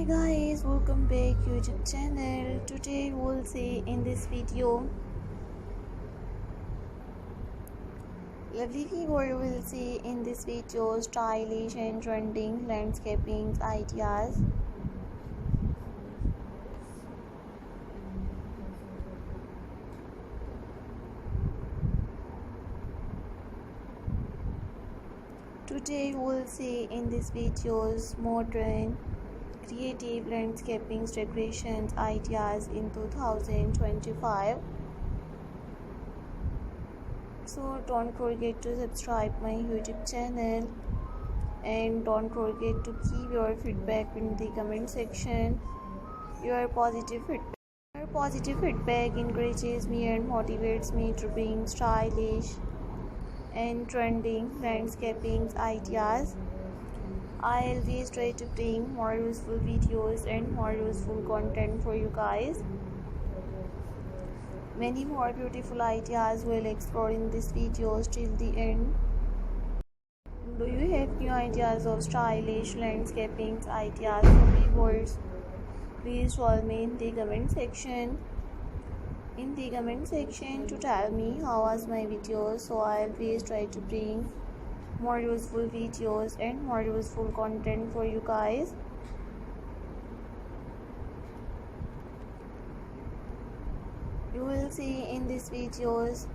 Hi guys, welcome back YouTube channel. Today we'll see in this video, lovely viewer will see in this video stylish and trending landscaping ideas. Today we'll see in this videos modern creative landscaping decorations ideas in 2025. So don't forget to subscribe my YouTube channel and don't forget to keep your feedback in the comment section. Your positive feedback encourages me and motivates me to bring stylish and trending landscaping ideas. I always try to bring more useful videos and more useful content for you guys. Many more beautiful ideas will explore in this video till the end. Do you have new ideas of stylish landscaping ideas for viewers? Please tell me in the comment section. To tell me how was my video, so I always try to bring more useful videos and more useful content for you guys. You will see in these videos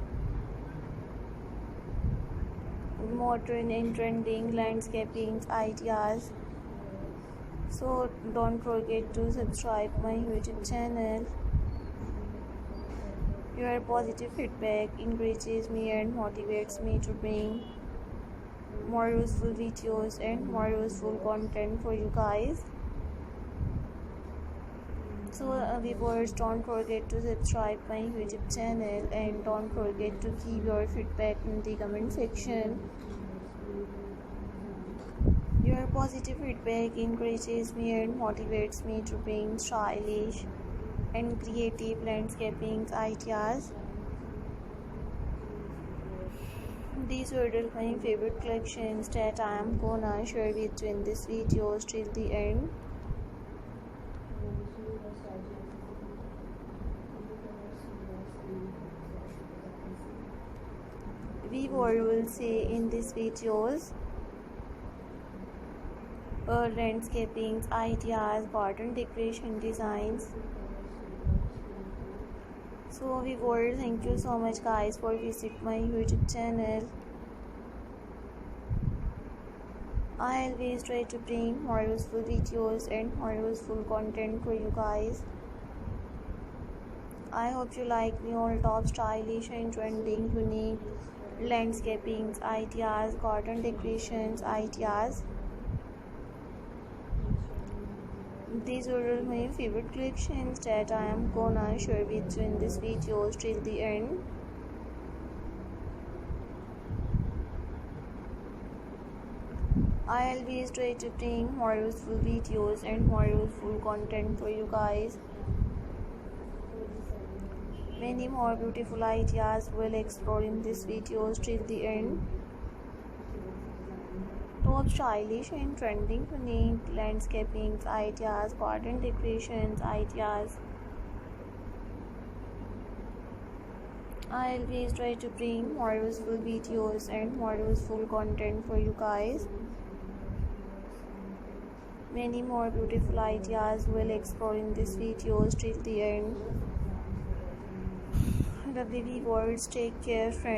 modern and trending landscaping ideas. So don't forget to subscribe my YouTube channel. Your positive feedback encourages me and motivates me to bring more useful videos and more useful content for you guys. So viewers, don't forget to subscribe my YouTube channel and don't forget to keep your feedback in the comment section. Your positive feedback encourages me and motivates me to bring stylish and creative landscaping ideas. These were my favorite collections that I am gonna share with you in this video till the end. Viewer will see in these videos landscaping ideas, garden decoration designs. So viewers, thank you so much guys for visit my YouTube channel. I always try to bring more useful videos and more useful content for you guys. I hope you like me all top stylish and trending unique landscaping ideas, garden decorations ideas. These are my favorite collections that I am gonna share with you in this video till the end. I always try to bring more useful videos and more useful content for you guys. Many more beautiful ideas will explore in this video till the end. Top stylish and trending unique landscaping ideas, garden decorations ideas. I always try to bring more useful videos and more useful content for you guys. Many more beautiful ideas will explore in this video till the end. Lovely viewers, take care friends.